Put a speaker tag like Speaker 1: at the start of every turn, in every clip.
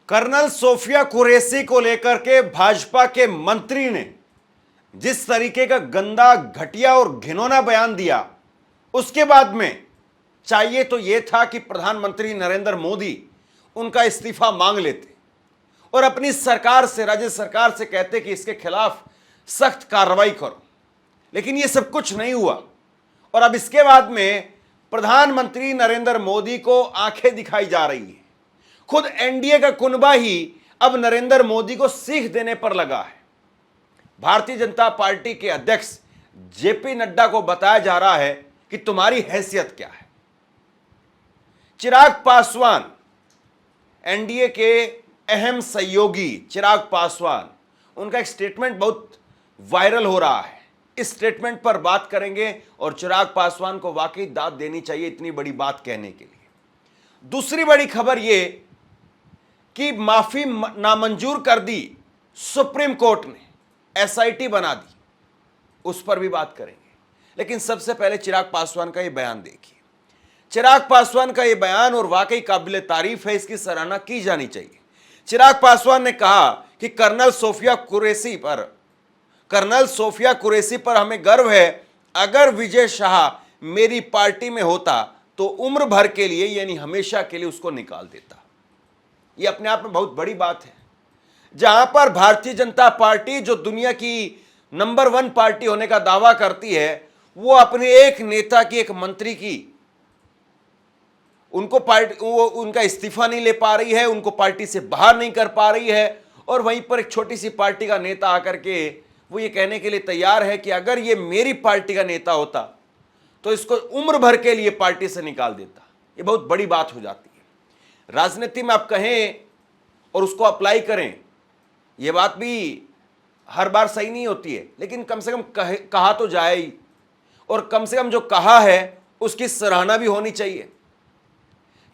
Speaker 1: Colonel Sophia Qureshi को लेकर के भाजपा के मंत्री ने जिस तरीके का गंदा, घटिया और घिनौना बयान दिया, उसके बाद में चाहिए तो यह था कि प्रधानमंत्री नरेंद्र मोदी उनका इस्तीफा मांग लेते और अपनी सरकार से, राज्य सरकार से कहते कि इसके खिलाफ सख्त कार्रवाई करो। लेकिन यह सब कुछ नहीं हुआ और अब इसके बाद में प्रधानमंत्री नरेंद्र मोदी को आंखें दिखाई जा रही है। खुद एनडीए का कुनबा ही अब नरेंद्र मोदी को सीख देने पर लगा है। भारतीय जनता पार्टी के अध्यक्ष जेपी नड्डा को बताया जा रहा है कि तुम्हारी हैसियत क्या है। चिराग पासवान, एनडीए के अहम सहयोगी चिराग पासवान, उनका एक स्टेटमेंट बहुत वायरल हो रहा है। इस स्टेटमेंट पर बात करेंगे और चिराग पासवान को वाकई दाद देनी चाहिए इतनी बड़ी बात कहने के लिए। दूसरी बड़ी खबर यह कि माफी नामंजूर कर दी सुप्रीम कोर्ट ने, एसआईटी बना दी, उस पर भी बात करेंगे। लेकिन सबसे पहले चिराग पासवान का यह बयान देखिए। चिराग पासवान का यह बयान और वाकई काबिल तारीफ है, इसकी सराहना की जानी चाहिए। चिराग पासवान ने कहा कि कर्नल सोफिया कुरैशी पर हमें गर्व है। अगर विजय शाह मेरी पार्टी में होता तो उम्र भर के लिए, यानी हमेशा के लिए, उसको निकाल देता। यह अपने आप में बहुत बड़ी बात है। जहां पर भारतीय जनता पार्टी, जो दुनिया की नंबर 1 पार्टी होने का दावा करती है, वो अपने एक नेता की, एक मंत्री की, उनका इस्तीफा नहीं ले पा रही है, उनको पार्टी से बाहर नहीं कर पा रही है। और वहीं पर एक छोटी सी पार्टी का नेता आकर के वो ये कहने के लिए तैयार है कि अगर ये मेरी पार्टी का नेता होता तो इसको उम्र भर के लिए पार्टी से निकाल देता। ये बहुत बड़ी बात हो जाती है। राजनीति में आप कहें और उसको अप्लाई करें, यह बात भी हर बार सही नहीं होती है, लेकिन कम से कम कहा तो जाए ही, और कम से कम जो कहा है उसकी सराहना भी होनी चाहिए।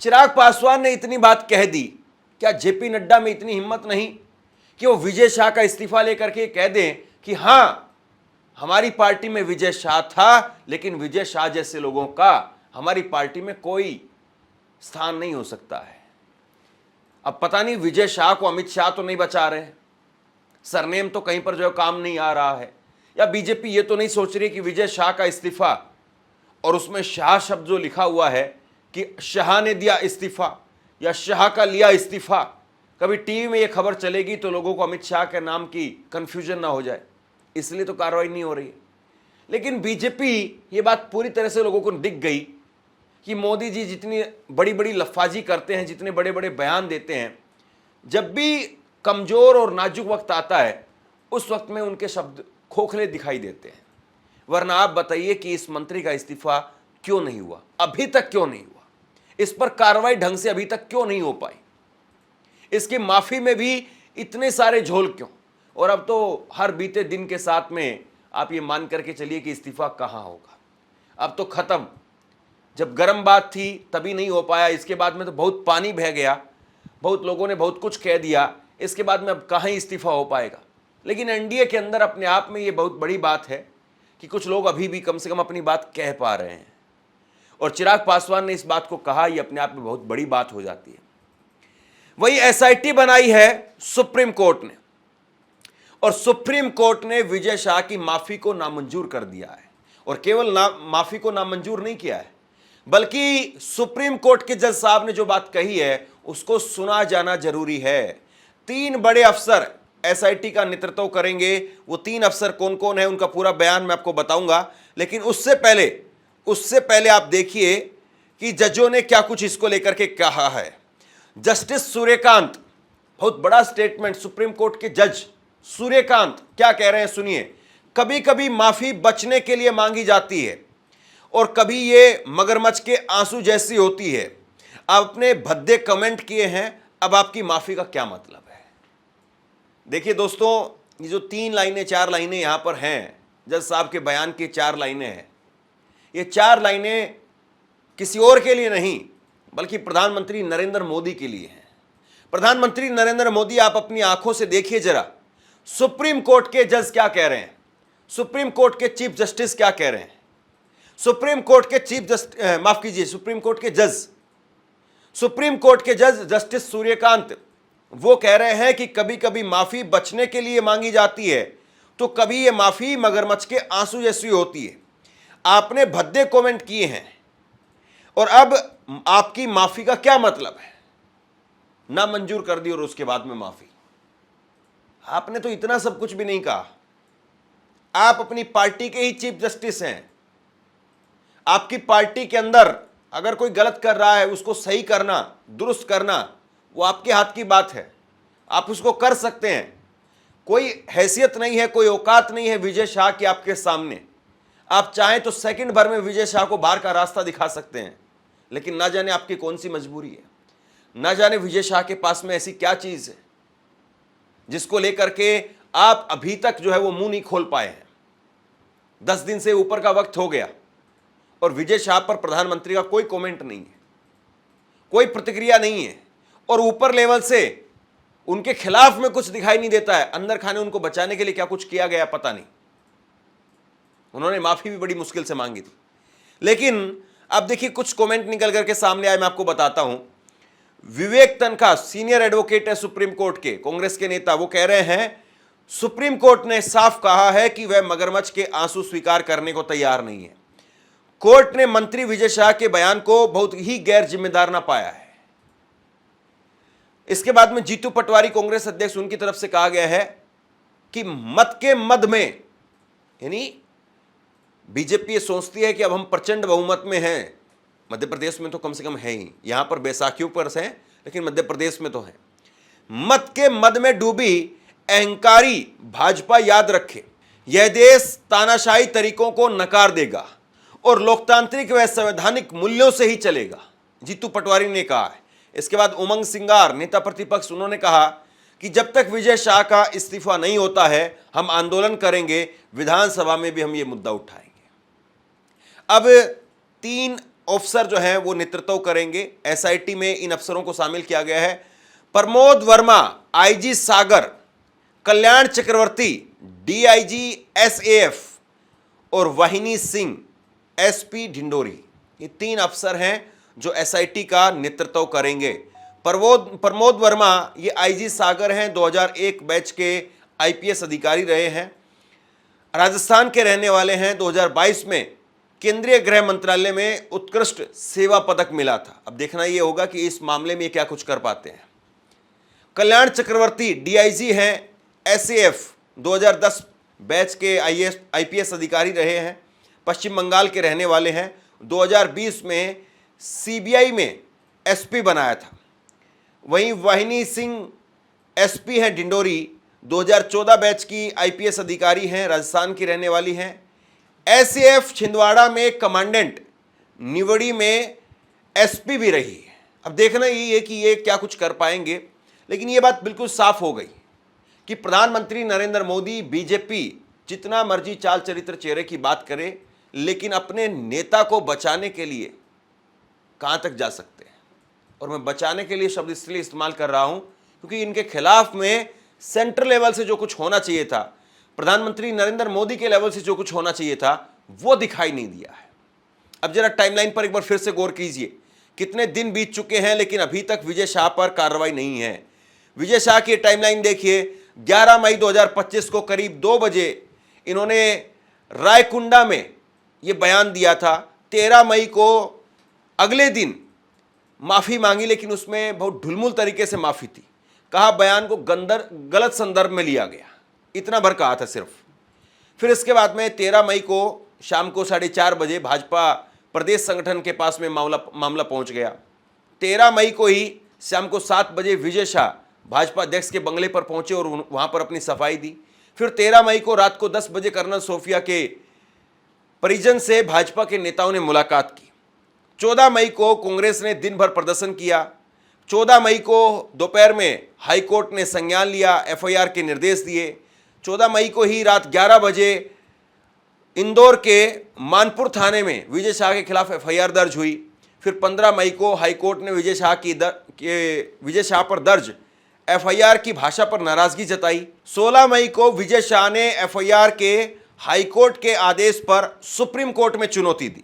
Speaker 1: चिराग पासवान ने इतनी बात कह दी, क्या जेपी नड्डा में इतनी हिम्मत नहीं कि वो विजय शाह का इस्तीफा लेकर के कह दें कि हां, हमारी पार्टी में विजय शाह था, लेकिन विजय शाह जैसे लोगों का हमारी पार्टी में कोई स्थान नहीं हो सकता है। अब पता नहीं विजय शाह को अमित शाह तो नहीं बचा रहे, सरनेम तो कहीं पर जो काम नहीं आ रहा है, या बीजेपी ये तो नहीं सोच रही कि विजय शाह का इस्तीफा, और उसमें शाह शब्द जो लिखा हुआ है कि शाह ने दिया इस्तीफा या शाह का लिया इस्तीफा, कभी टीवी में ये खबर चलेगी तो लोगों को अमित शाह के नाम की कंफ्यूजन ना हो जाए, इसलिए तो कार्रवाई नहीं हो रही है। लेकिन बीजेपी, ये बात पूरी तरह से लोगों को दिख गई कि मोदी जी जितनी बड़ी बड़ी लफ्फाजी करते हैं, जितने बड़े बड़े बयान देते हैं, जब भी कमजोर और नाजुक वक्त आता है उस वक्त में उनके शब्द खोखले दिखाई देते हैं। वरना आप बताइए कि इस मंत्री का इस्तीफा क्यों नहीं हुआ, अभी तक क्यों नहीं हुआ, इस पर कार्रवाई ढंग से अभी तक क्यों नहीं हो पाई, इसकी माफी में भी इतने सारे झोल क्यों। और अब तो हर बीते दिन के साथ में आप ये मान करके चलिए कि इस्तीफा कहां होगा। अब तो खत्म, जब गर्म बात थी तभी नहीं हो पाया, इसके बाद में तो बहुत पानी बह गया, बहुत लोगों ने बहुत कुछ कह दिया, इसके बाद में अब कहां इस्तीफा हो पाएगा। लेकिन एनडीए के अंदर अपने आप में ये बहुत बड़ी बात है कि कुछ लोग अभी भी कम से कम अपनी बात कह पा रहे हैं, और चिराग पासवान ने इस बात को कहा, ये अपने आप में बहुत बड़ी बात हो जाती है। वही एसआईटी बनाई है सुप्रीम कोर्ट ने, और सुप्रीम कोर्ट ने विजय शाह की माफी को नामंजूर कर दिया है। और केवल माफी को नामंजूर नहीं किया है, बल्कि सुप्रीम कोर्ट के जज साहब ने जो बात कही है उसको सुना जाना जरूरी है। 3 बड़े अफसर एसआईटी का नेतृत्व करेंगे। वो 3 अफसर कौन कौन है, उनका पूरा बयान मैं आपको बताऊंगा। लेकिन उससे पहले आप देखिए कि जजों ने क्या कुछ इसको लेकर के कहा है। जस्टिस सूर्यकांत, बहुत बड़ा स्टेटमेंट, सुप्रीम कोर्ट के जज सूर्यकांत क्या कह रहे हैं सुनिए। कभी कभी माफी बचने के लिए मांगी जाती है और कभी ये मगरमच्छ के आंसू जैसी होती है। आपने भद्दे कमेंट किए हैं, अब आपकी माफी का क्या मतलब है। देखिए दोस्तों, ये जो 3 लाइनें 4 लाइनें यहां पर हैं, जज साहब के बयान की 4 लाइनें हैं, ये 4 लाइनें किसी और के लिए नहीं बल्कि प्रधानमंत्री नरेंद्र मोदी के लिए हैं। प्रधानमंत्री नरेंद्र मोदी, आप अपनी आंखों से देखिए जरा, सुप्रीम कोर्ट के जज क्या कह रहे हैं, सुप्रीम कोर्ट के चीफ जस्टिस क्या कह रहे हैं, सुप्रीम कोर्ट के सुप्रीम कोर्ट के जज जस्टिस सूर्यकांत वो कह रहे हैं कि कभी कभी माफी बचने के लिए मांगी जाती है, तो कभी ये माफी मगरमच्छ के आंसू जैसी होती है। आपने भद्दे कमेंट किए हैं और अब आपकी माफी का क्या मतलब है? ना मंजूर कर दी और उसके बाद में माफी। आपने तो इतना सब कुछ भी नहीं कहा। आप अपनी पार्टी के ही चीफ जस्टिस हैं। आपकी पार्टी के अंदर अगर कोई गलत कर रहा है, उसको सही करना, दुरुस्त करना, वो आपके हाथ की बात है। आप उसको कर सकते हैं। कोई हैसियत नहीं है, कोई औकात नहीं है विजय शाह की आपके सामने। आप चाहें तो सेकंड भर में विजय शाह को बाहर का रास्ता दिखा सकते हैं, लेकिन ना जाने आपकी कौन सी मजबूरी है, ना जाने विजय शाह के पास में ऐसी क्या चीज है जिसको लेकर के आप अभी तक जो है वो मुंह नहीं खोल पाए हैं। 10 दिन से ऊपर का वक्त हो गया और विजय शाह पर प्रधानमंत्री का कोई कमेंट नहीं है, कोई प्रतिक्रिया नहीं है, और ऊपर लेवल से उनके खिलाफ में कुछ दिखाई नहीं देता है। अंदर खाने उनको बचाने के लिए क्या कुछ किया गया पता नहीं। उन्होंने माफी भी बड़ी मुश्किल से मांगी थी। लेकिन अब देखिए कुछ कमेंट निकल करके सामने आए, मैं आपको बताता हूं। विवेक तनखा सीनियर एडवोकेट है सुप्रीम कोर्ट के, कांग्रेस के नेता, वो कह रहे हैं सुप्रीम कोर्ट ने साफ कहा है कि वह मगरमच्छ के आंसू स्वीकार करने को तैयार नहीं है। कोर्ट ने मंत्री विजय शाह के बयान को बहुत ही गैर जिम्मेदार ना पाया है। इसके बाद में जीतू पटवारी कांग्रेस अध्यक्ष, उनकी तरफ से कहा गया है कि मत के मद में, यानी बीजेपी ये सोचती है कि अब हम प्रचंड बहुमत में हैं। मध्य प्रदेश में तो कम से कम है ही, यहां पर बैसाखियों पर है, लेकिन मध्य प्रदेश में तो है। मत के मद में डूबी अहंकारी भाजपा याद रखे, यह देश तानाशाही तरीकों को नकार देगा और लोकतांत्रिक व संवैधानिक मूल्यों से ही चलेगा, जीतू पटवारी ने कहा है। इसके बाद उमंग सिंगार नेता प्रतिपक्ष, उन्होंने कहा कि जब तक विजय शाह का इस्तीफा नहीं होता है हम आंदोलन करेंगे, विधानसभा में भी हम ये मुद्दा उठाएंगे। अब 3 अफसर जो हैं वो नेतृत्व करेंगे। एसआईटी में इन अफसरों को शामिल किया गया है। प्रमोद वर्मा आईजी सागर, कल्याण चक्रवर्ती डीआईजी एसएएफ और वाहिनी सिंह एसपी ढिंडोरी, ये 3 अफसर हैं जो एसआईटी का नेतृत्व करेंगे। प्रमोद वर्मा ये आईजी सागर हैं, 2001 बैच के आईपीएस अधिकारी रहे हैं, राजस्थान के रहने वाले हैं। 2022 में केंद्रीय गृह मंत्रालय में उत्कृष्ट सेवा पदक मिला था। अब देखना यह होगा कि इस मामले में ये क्या कुछ कर पाते हैं। कल्याण चक्रवर्ती डीआईजी हैं, एसएएफ 2010 बैच के आईपीएस अधिकारी रहे हैं, पश्चिम बंगाल के रहने वाले हैं। 2020 में सीबीआई में एसपी बनाया था। वहीं वाहिनी सिंह एसपी हैं डिंडोरी, 2014 बैच की आईपीएस अधिकारी हैं, राजस्थान की रहने वाली हैं। एसएएफ छिंदवाड़ा में कमांडेंट, निवड़ी में एसपी भी रही है। अब देखना ये है कि ये क्या कुछ कर पाएंगे, लेकिन ये बात बिल्कुल साफ हो गई कि प्रधानमंत्री नरेंद्र मोदी, बीजेपी जितना मर्जी चाल चरित्र चेहरे की बात करे, लेकिन अपने नेता को बचाने के लिए कहां तक जा सकते हैं। और मैं बचाने के लिए शब्द इसलिए इस्तेमाल कर रहा हूं क्योंकि इनके खिलाफ में सेंट्रल लेवल से जो कुछ होना चाहिए था, प्रधानमंत्री नरेंद्र मोदी के लेवल से जो कुछ होना चाहिए था, वो दिखाई नहीं दिया है। अब जरा टाइमलाइन पर एक बार फिर से गौर कीजिए। कितने दिन बीत चुके हैं लेकिन अभी तक विजय शाह पर कार्रवाई नहीं है। विजय शाह की टाइमलाइन देखिए। 11 मई 2025 को करीब 2 बजे इन्होंने रायकुंडा में ये बयान दिया था। 13 मई को अगले दिन माफी मांगी, लेकिन उसमें बहुत ढुलमुल तरीके से माफी थी। कहा बयान को गलत संदर्भ में लिया गया, इतना भर कहा था सिर्फ। फिर इसके बाद में 13 मई को शाम को 4:30 बजे भाजपा प्रदेश संगठन के पास में मामला पहुंच गया। 13 मई को ही शाम को 7 बजे विजय शाह भाजपा अध्यक्ष के बंगले पर पहुंचे और वहां पर अपनी सफाई दी। फिर 13 मई को रात को 10 बजे कर्नल सोफिया के परिजन से भाजपा के नेताओं ने मुलाकात की। 14 मई को कांग्रेस ने दिन भर प्रदर्शन किया। 14 मई को दोपहर में हाईकोर्ट ने संज्ञान लिया, एफआईआर के निर्देश दिए। 14 मई को ही रात 11 बजे इंदौर के मानपुर थाने में विजय शाह के खिलाफ एफआईआर दर्ज हुई। फिर 15 मई को हाईकोर्ट ने विजय शाह पर दर्ज एफआईआर की भाषा पर नाराजगी जताई। 16 मई को विजय शाह ने एफआईआर के हाईकोर्ट के आदेश पर सुप्रीम कोर्ट में चुनौती दी।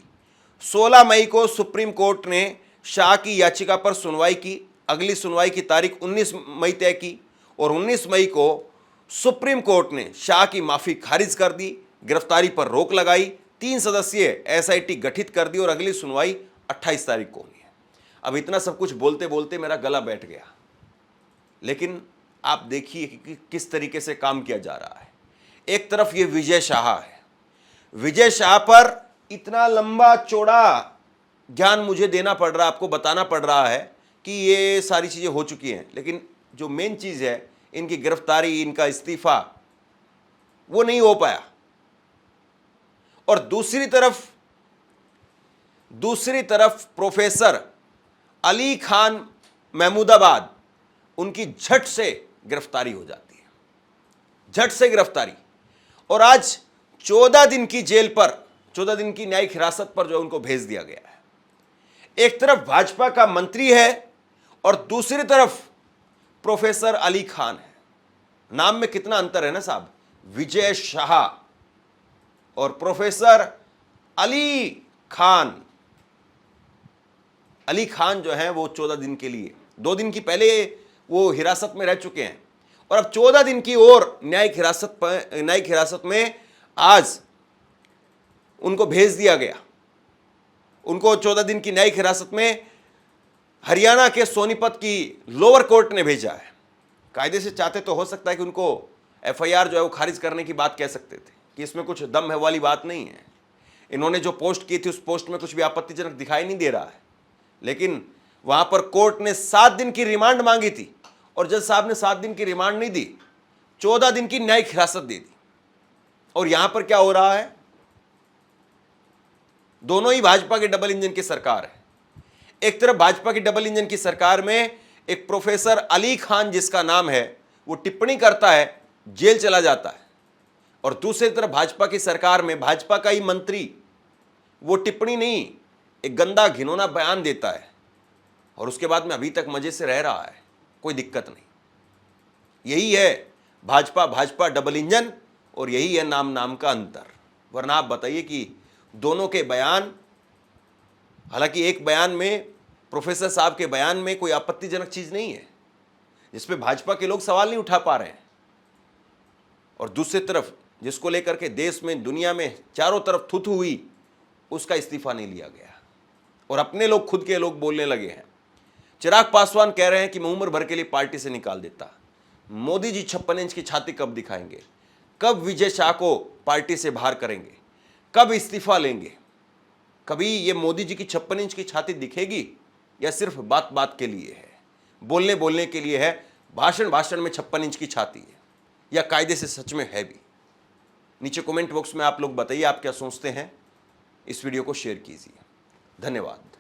Speaker 1: 16 मई को सुप्रीम कोर्ट ने शाह की याचिका पर सुनवाई की। अगली सुनवाई की तारीख 19 मई तय की और 19 मई को सुप्रीम कोर्ट ने शाह की माफी खारिज कर दी, गिरफ्तारी पर रोक लगाई, 3 सदस्यीय एसआईटी गठित कर दी और अगली सुनवाई 28 तारीख को होनी है। अब इतना सब कुछ बोलते बोलते मेरा गला बैठ गया, लेकिन आप देखिए कि किस तरीके से काम किया जा रहा है। एक तरफ ये विजय शाह है, विजय शाह पर इतना लंबा चौड़ा ज्ञान मुझे देना पड़ रहा है, आपको बताना पड़ रहा है कि ये सारी चीजें हो चुकी हैं, लेकिन जो मेन चीज है इनकी गिरफ्तारी, इनका इस्तीफा, वो नहीं हो पाया। और दूसरी तरफ प्रोफेसर अली खान महमूदाबाद, उनकी झट से गिरफ्तारी हो जाती है, झट से गिरफ्तारी। और आज 14 दिन की जेल पर, 14 दिन की न्यायिक हिरासत पर जो उनको भेज दिया गया है। एक तरफ भाजपा का मंत्री है और दूसरी तरफ प्रोफेसर अली खान है। नाम में कितना अंतर है ना साहब, विजय शाह और प्रोफेसर अली खान। अली खान जो है वो 14 दिन के लिए, 2 दिन की पहले वो हिरासत में रह चुके हैं और अब 14 दिन की और न्यायिक हिरासत में आज उनको भेज दिया गया। उनको 14 दिन की न्यायिक हिरासत में हरियाणा के सोनीपत की लोअर कोर्ट ने भेजा है। कायदे से चाहते तो हो सकता है कि उनको एफआईआर जो है वो खारिज करने की बात कह सकते थे कि इसमें कुछ दम है वाली बात नहीं है। इन्होंने जो पोस्ट की थी उस पोस्ट में कुछ भी आपत्तिजनक दिखाई नहीं दे रहा है, लेकिन वहां पर कोर्ट ने 7 दिन की रिमांड मांगी थी और जज साहब ने 7 दिन की रिमांड नहीं दी, 14 दिन की न्यायिक हिरासत दे दी। और यहां पर क्या हो रहा है, दोनों ही भाजपा के डबल इंजन की सरकार है। एक तरफ भाजपा की डबल इंजन की सरकार में एक प्रोफेसर अली खान जिसका नाम है वो टिप्पणी करता है, जेल चला जाता है, और दूसरी तरफ भाजपा की सरकार में भाजपा का ही मंत्री वो टिप्पणी नहीं, एक गंदा घिनौना बयान देता है और उसके बाद में अभी तक मजे से रह रहा है, कोई दिक्कत नहीं। यही है भाजपा डबल इंजन और यही है नाम का अंतर। वरना आप बताइए कि दोनों के बयान, हालांकि एक बयान में, प्रोफेसर साहब के बयान में कोई आपत्तिजनक चीज नहीं है जिसपे भाजपा के लोग सवाल नहीं उठा पा रहे हैं, और दूसरी तरफ जिसको लेकर के देश में, दुनिया में चारों तरफ थुथु हुई, उसका इस्तीफा नहीं लिया गया और अपने लोग, खुद के लोग बोलने लगे हैं। चिराग पासवान कह रहे हैं कि मैं उम्र भर के लिए पार्टी से निकाल देता। मोदी जी 56 इंच की छाती कब दिखाएंगे, कब विजय शाह को पार्टी से बाहर करेंगे, कब इस्तीफा लेंगे? कभी ये मोदी जी की 56 इंच की छाती दिखेगी या सिर्फ बात बात के लिए है, बोलने के लिए है, भाषण में 56 इंच की छाती है, या कायदे से सच में है भी? नीचे कमेंट बॉक्स में आप लोग बताइए आप क्या सोचते हैं। इस वीडियो को शेयर कीजिए। धन्यवाद।